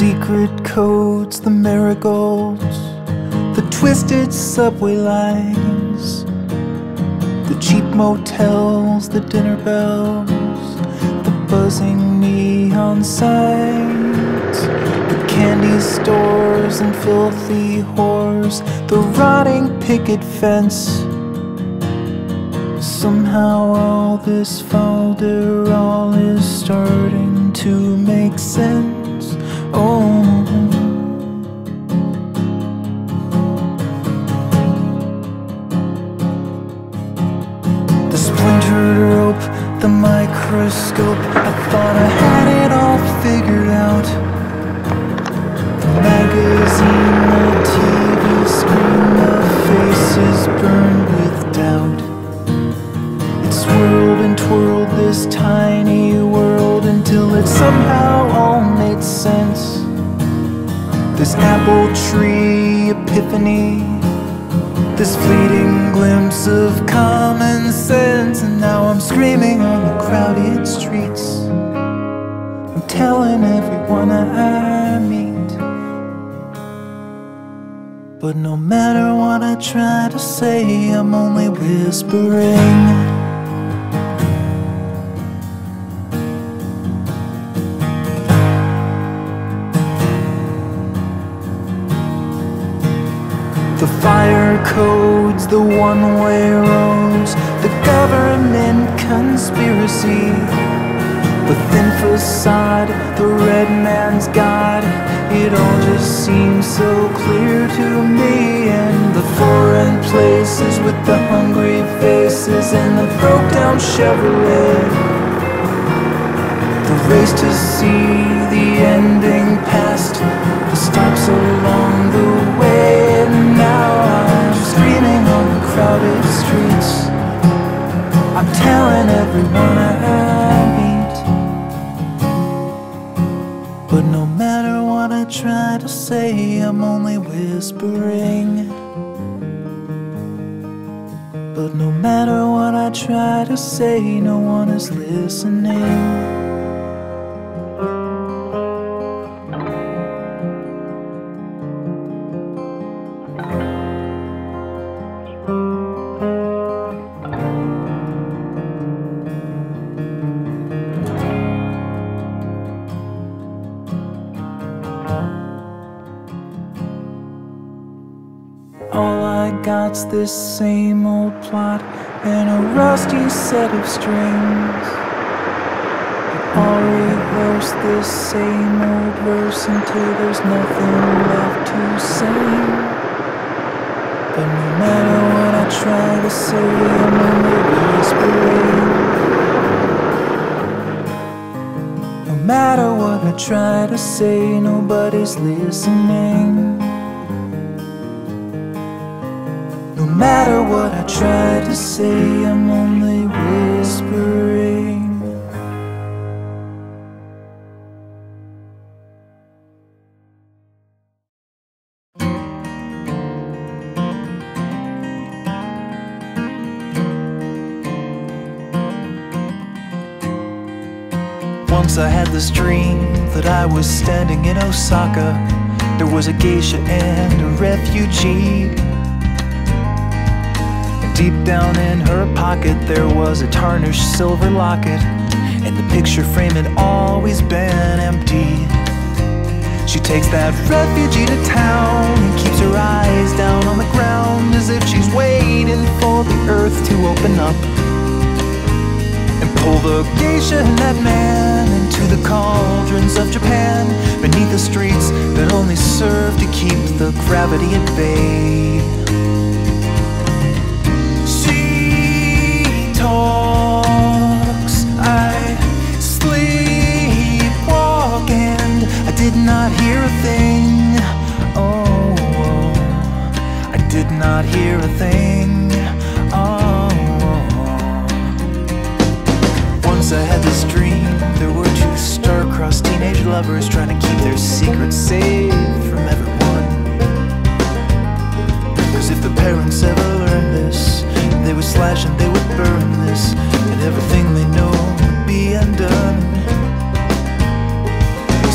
secret codes, the marigolds, the twisted subway lines, the cheap motels, the dinner bells, the buzzing neon signs, the candy stores and filthy whores, the rotting picket fence. Somehow all this folderol is starting to make sense. Oh, the splintered rope, the microscope, I thought I had it all figured out. The magazine, the TV screen, the faces burned with doubt. Swirled and twirled this tiny world until it somehow all made sense. This apple tree epiphany, this fleeting glimpse of common sense. And now I'm screaming on the crowded streets, I'm telling everyone I meet. But no matter what I try to say, I'm only whispering. The fire codes, the one-way roads, the government conspiracy, the thin facade, the red man's god, it all just seems so clear to me. And the foreign places with the hungry faces and the broke-down Chevrolet, the race to see the ending past, the stops along the way. And now I'm screaming on the crowded streets, I'm telling everyone I meet. But no matter what I try to say, I'm only whispering. But no matter what I try to say, no one is listening. All I got's this same old plot and a rusty set of strings. I'll rehearse this same old verse until there's nothing left to sing. But no matter what I try to say, I'm only whispering. No matter what I try to say, nobody's listening. No matter what I try to say, I'm only whispering. Once I had this dream that I was standing in Osaka. There was a geisha and a refugee. Deep down in her pocket there was a tarnished silver locket, and the picture frame had always been empty. She takes that refugee to town and keeps her eyes down on the ground, as if she's waiting for the earth to open up and pull the geisha and that man into the cauldrons of Japan, beneath the streets that only serve to keep the gravity at bay. Talks, I sleepwalk, and I did not hear a thing. Oh, I did not hear a thing. Oh, once I had this dream. There were two star-crossed teenage lovers trying to keep their secrets safe from everyone. 'Cause if the parents ever learned this, they would slash and they would burn this, and everything they know would be undone.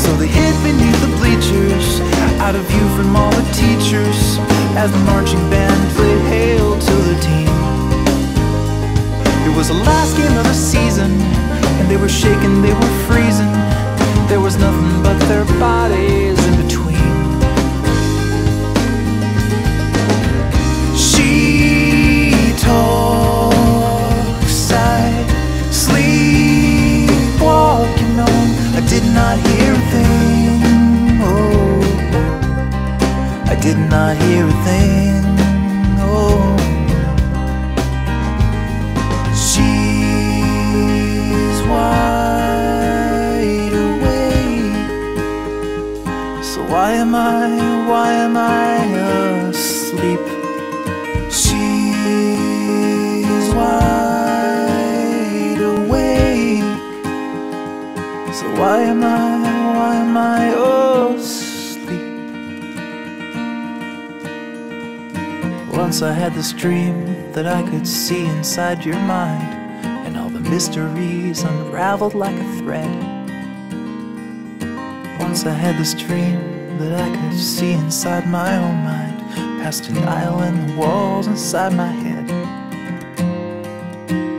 So they hid beneath the bleachers not hear a thing. Oh, she's wide awake. So why am I asleep? She's wide awake. So why am I asleep? Once I had this dream that I could see inside your mind, and all the mysteries unraveled like a thread. Once I had this dream that I could see inside my own mind, past an aisle and the walls inside my head.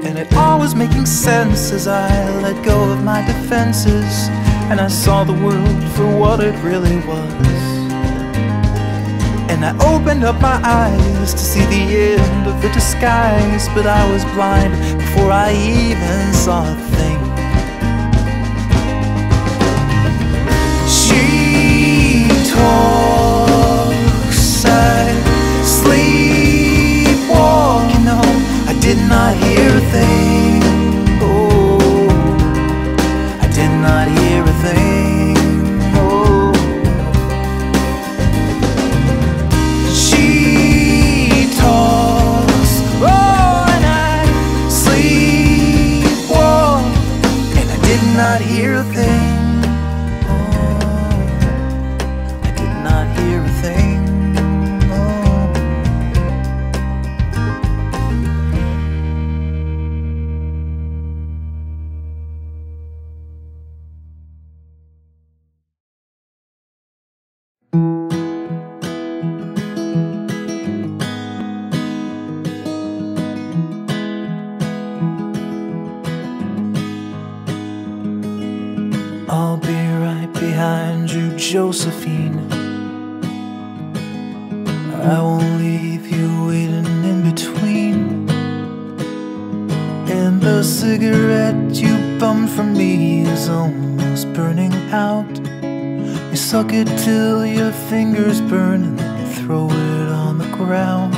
And it all was making sense as I let go of my defenses, and I saw the world for what it really was. And I opened up my eyes to see the end of the disguise, but I was blind before I even saw a thing. She talks, I sleepwalk, you know, I did not hear a thing. Oh, I did not hear a thing. Oh, she talks, oh, and I sleepwalk, and I did not hear a thing. I'll be right behind you, Josephine. I won't leave you waiting in between. And the cigarette you bummed from me is almost burning out. You suck it till your fingers burn and then you throw it on the ground.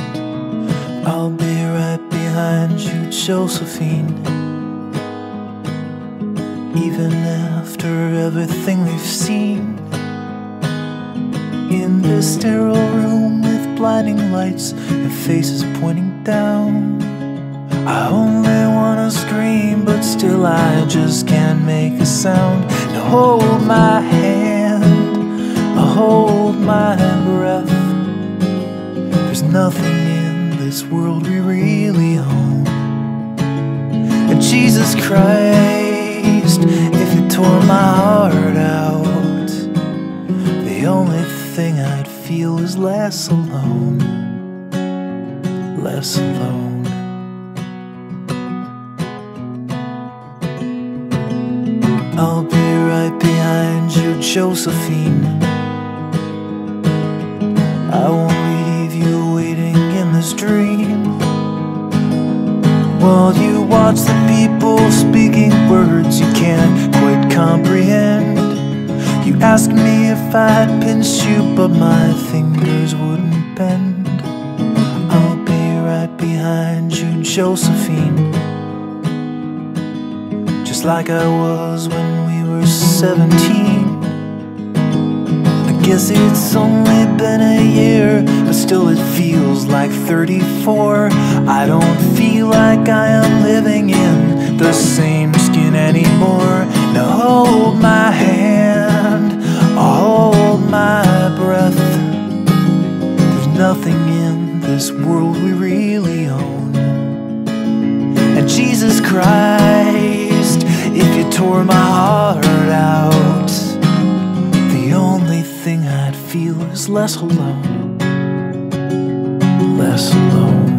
I'll be right behind you, Josephine. Even after everything we've seen, in this sterile room with blinding lights and faces pointing down, I only wanna scream, but still I just can't make a sound. Now hold my hand, hold my breath. There's nothing in this world we really own. And Jesus Christ, if you tore my heart out, the only thing I'd feel is less alone, less alone. I'll be right behind you, Josephine. I won't leave you waiting in this dream, while you watch the people speaking words you can't quite comprehend. You asked me if I'd pinch you, but my fingers wouldn't bend. I'll be right behind you, Josephine, just like I was when we were 17. I guess it's only been a year, but still it feels like 34. I don't feel like I am living in the same skin anymore. Now hold my hand, hold my breath. There's nothing in this world we really own. And Jesus Christ, if you tore my heart out, the only thing I'd feel is less alone, less alone.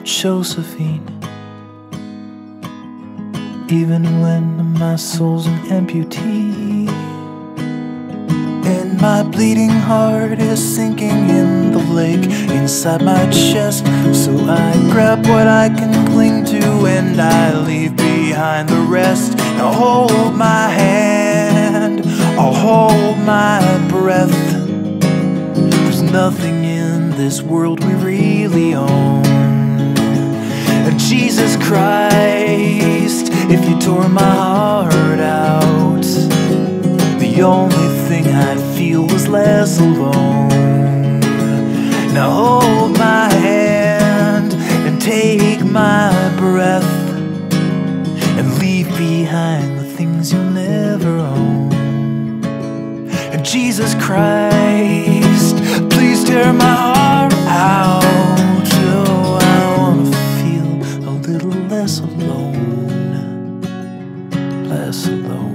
Josephine. Even when my soul's an amputee, and my bleeding heart is sinking in the lake inside my chest. So I grab what I can cling to and I leave behind the rest. Now hold my hand, I'll hold my breath. There's nothing in this world we really own. And Jesus Christ, if you tore my heart out, the only thing I'd feel was less alone. Now hold my hand and take my breath, and leave behind the things you'll never own. And Jesus Christ, please tear my heart out. Oh, I wanna feel a little less alone, less alone.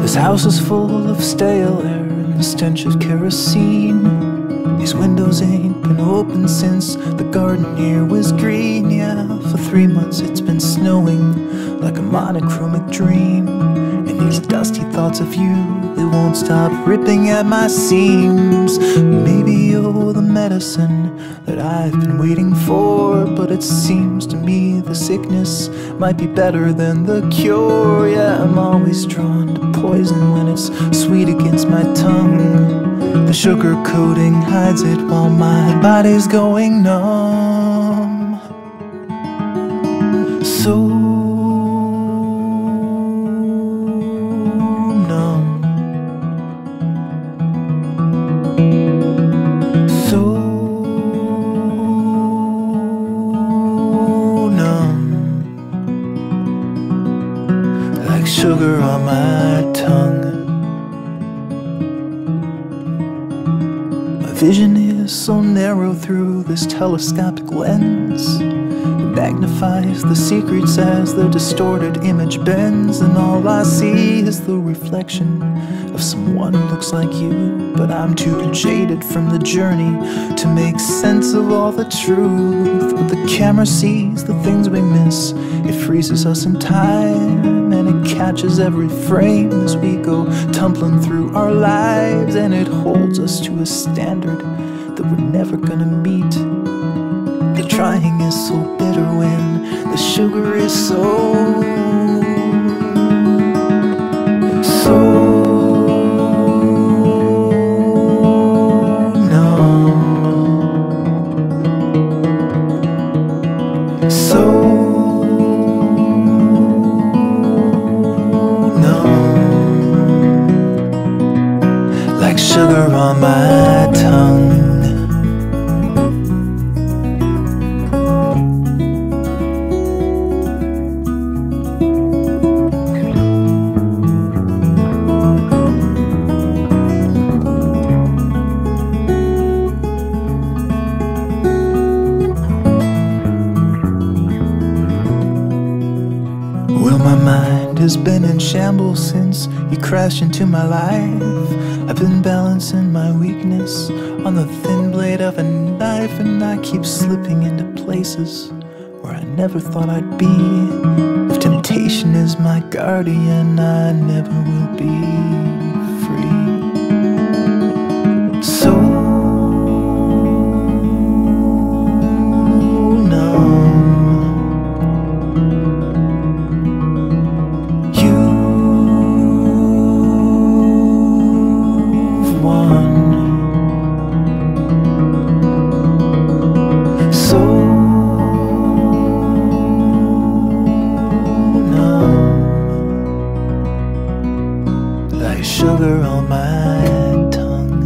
This house is full of stale air and the stench of kerosene. These windows ain't been open since the garden here was green. Yeah, for 3 months it's been snowing like a monochromatic dream. And these dusty thoughts of you, they won't stop ripping at my seams. Maybe you're the medicine that I've been waiting for, but it seems to me the sickness might be better than the cure. Yeah, I'm always drawn to poison when it's sweet against my tongue. The sugar coating hides it while my body's going numb. So numb. So numb. Like sugar on my tongue. Vision is so narrow through this telescopic lens. It magnifies the secrets as the distorted image bends, and all I see is the reflection of someone who looks like you. But I'm too jaded from the journey to make sense of all the truth. But the camera sees the things we miss. It freezes us in time, and it catches every frame as we go tumbling through our lives. And it holds us to a standard that we're never gonna meet. The trying is so bitter when the sugar is so sugar on my tongue. Well, my mind has been in shambles since you crashed into my life. I've been balancing my weakness on the thin blade of a knife, and I keep slipping into places where I never thought I'd be. If temptation is my guardian, I never will be free. So sugar on my tongue,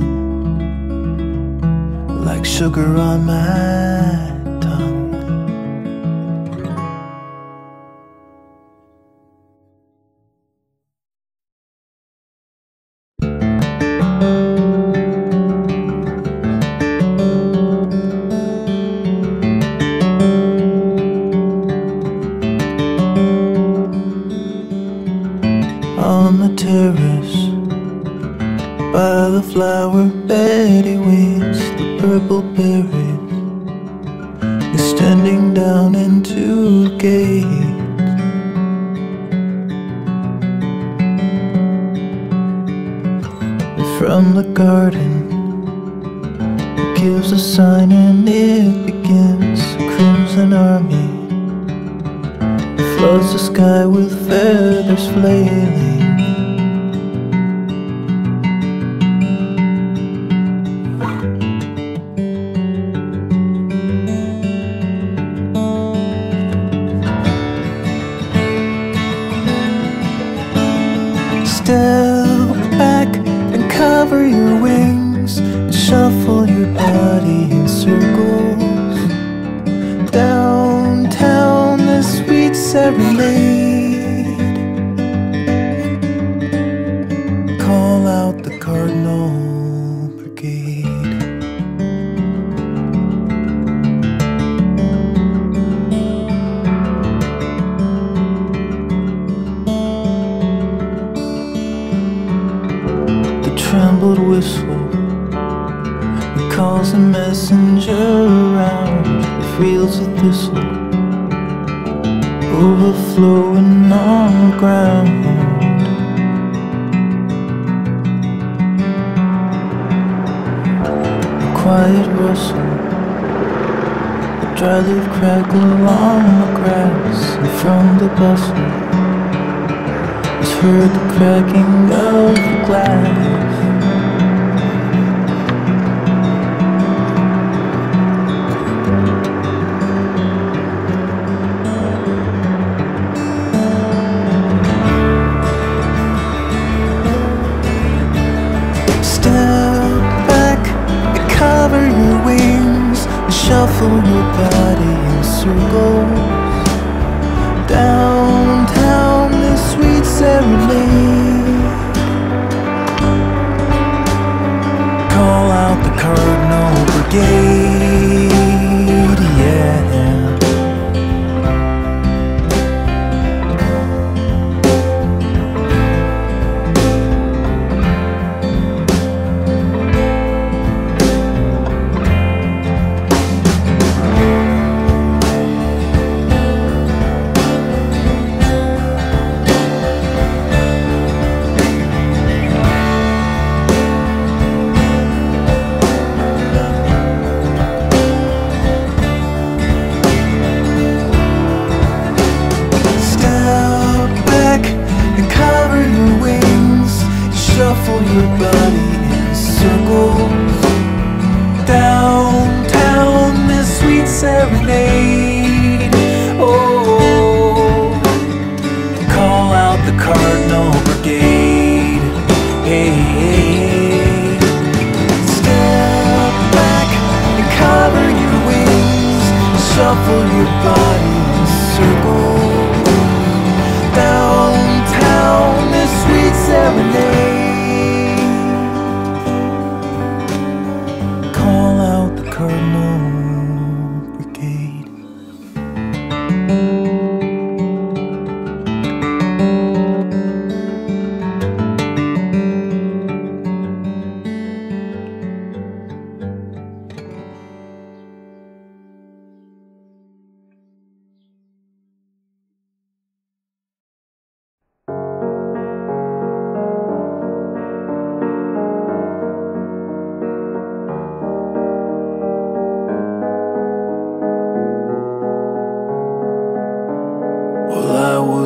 like sugar on my tongue. purple berries extending down into the gate. From the garden it gives a sign and it begins. A crimson army floods the sky with feathers flailing. Step back and cover your wings and shuffle your body in circles. Downtown, the sweet serenade. Call out the Cardinal Brigade. Trembled whistle, it calls a messenger around the fields of thistle, overflowing on the ground. A quiet rustle, a dry leaf crackle along the grass, and from the bustle is heard the cracking of the glass. Shuffle your body in circles. Downtown, this sweet serenade. Call out the Cardinal Brigade, yeah. Shuffle your body in circles. Downtown, this sweet serenade. Oh, call out the Cardinal Brigade. Hey, hey. Step back and cover your wings. Shuffle your body in circles. Downtown, this sweet serenade. Cardinal Brigade.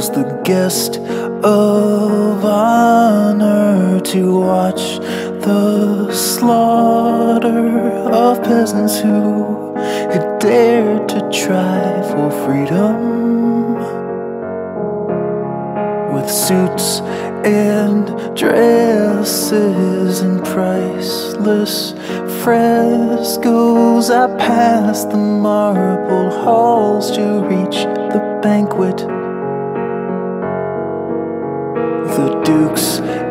Was the guest of honor to watch the slaughter of peasants who had dared to try for freedom. With suits and dresses and priceless frescoes, I passed the marble halls to reach the banquet. The dukes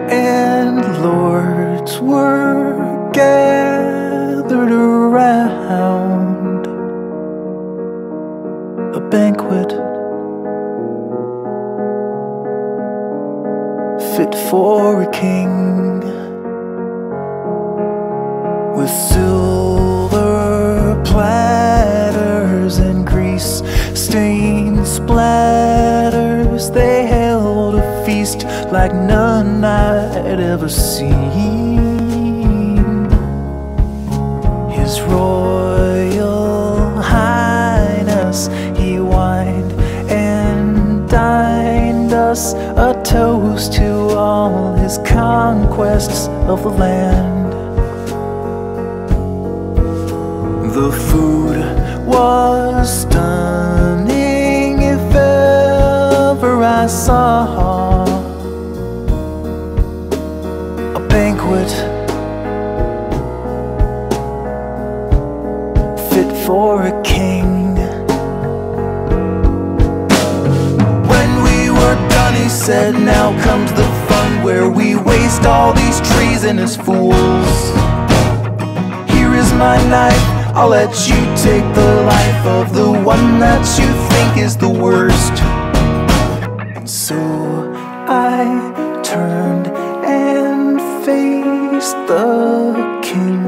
and lords were gathered around a banquet fit for a king, with silver ever seen. His Royal Highness, he wined and dined us, a toast to all his conquests of the land. The food was stunning, if ever I saw a banquet fit for a king. When we were done, he said, now comes the fun, where we waste all these treasonous fools. Here is my knife, I'll let you take the life of the one that you think is the worst. And so I turned and faced the king.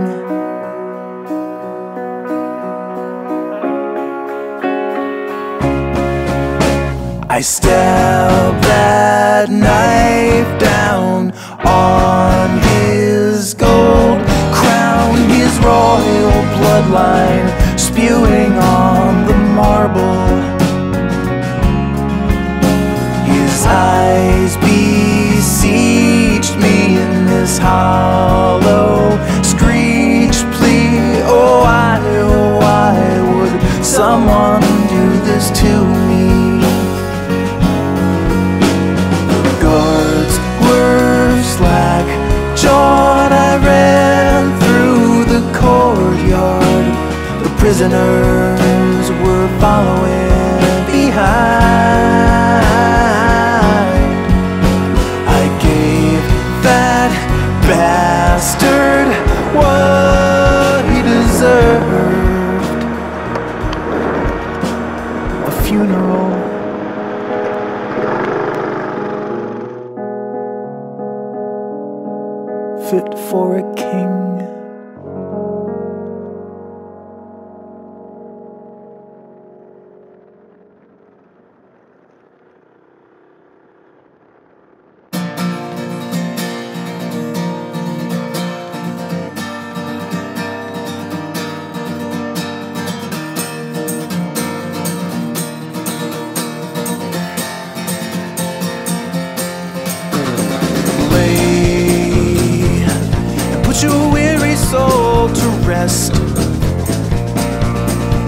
I stabbed that knife down on his gold crown, his royal bloodline spewing on the marble. His eyes besieged me in this hollow screech plea. Oh, why would someone do this to me? The guards were slack-jawed, I ran through the courtyard. The prisoners were following behind. I gave that bastard what he deserved, a funeral. Fit for a king.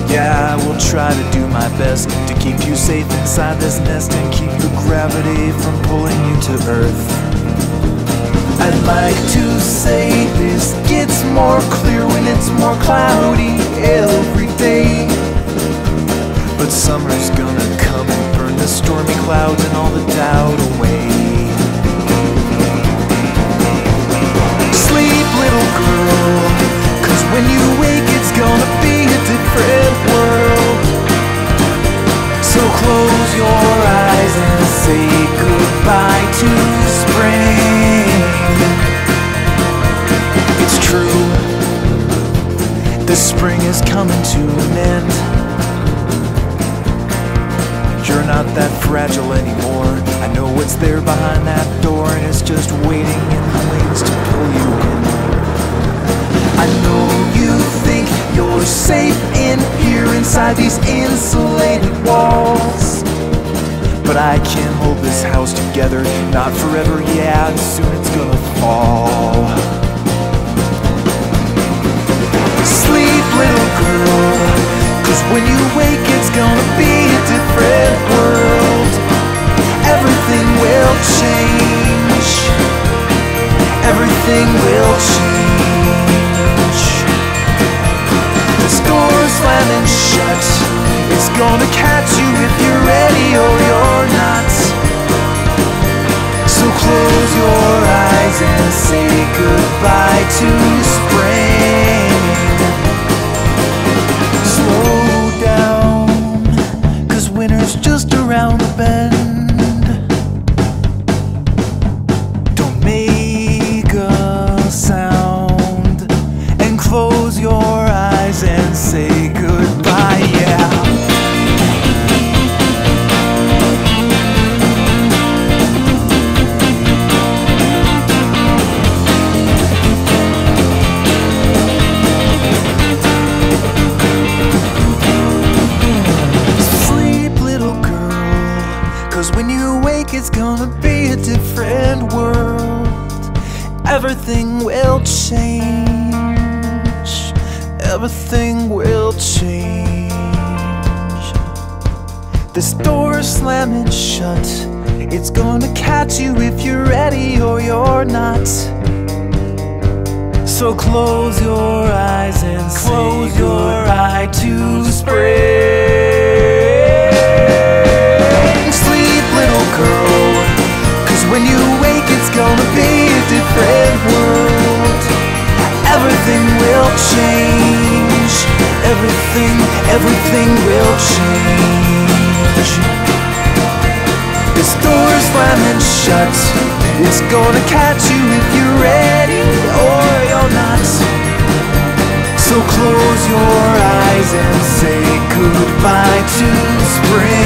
Yeah, I will try to do my best to keep you safe inside this nest and keep the gravity from pulling you to earth. I'd like to say this gets more clear when it's more cloudy every day, but summer's gonna come and burn the stormy clouds and all the doubt away. Sleep, little girl, 'cause when you wake it's gonna be a different world. So close your eyes and say goodbye to spring. It's true, the spring is coming to an end. You're not that fragile anymore. I know what's there behind that door, and it's just waiting in the wings to pull you in. I know you think you're safe in here inside these insulated walls, but I can't hold this house together, not forever, yeah, and soon it's gonna fall. Sleep, little girl, 'cause when you wake it's gonna be a different world. Everything will change. Everything will change. This door's slamming shut. It's gonna catch you if you're ready or you're not. So close your eyes and say goodbye to spring. Slow down, 'cause winter's just around the bend. Don't make a sound, and close your eyes and say goodbye, yeah. everything will change. This door is slamming shut. It's gonna catch you if you're ready or you're not. So close your eyes and close your eye to spring. Sleep, little girl, 'cause when you wake it's gonna be a different world. Everything will change. Everything will change. This door is slamming shut. It's gonna catch you if you're ready or you're not. So close your eyes and say goodbye to spring.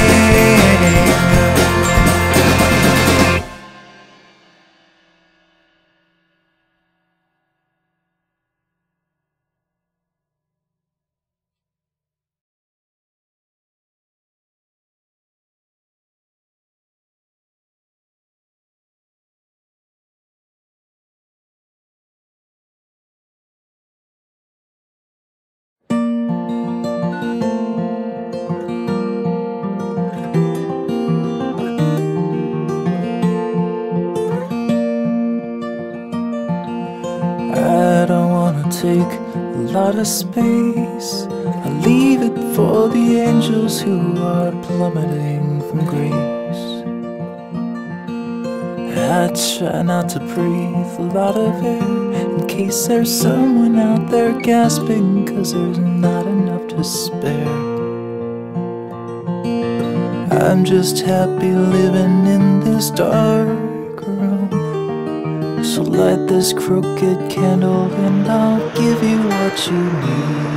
Take a lot of space. I leave it for the angels who are plummeting from grace. I try not to breathe a lot of air in case there's someone out there gasping, 'cause there's not enough to spare. I'm just happy living in this dark room. So light this crooked candle and I'll give you what you need.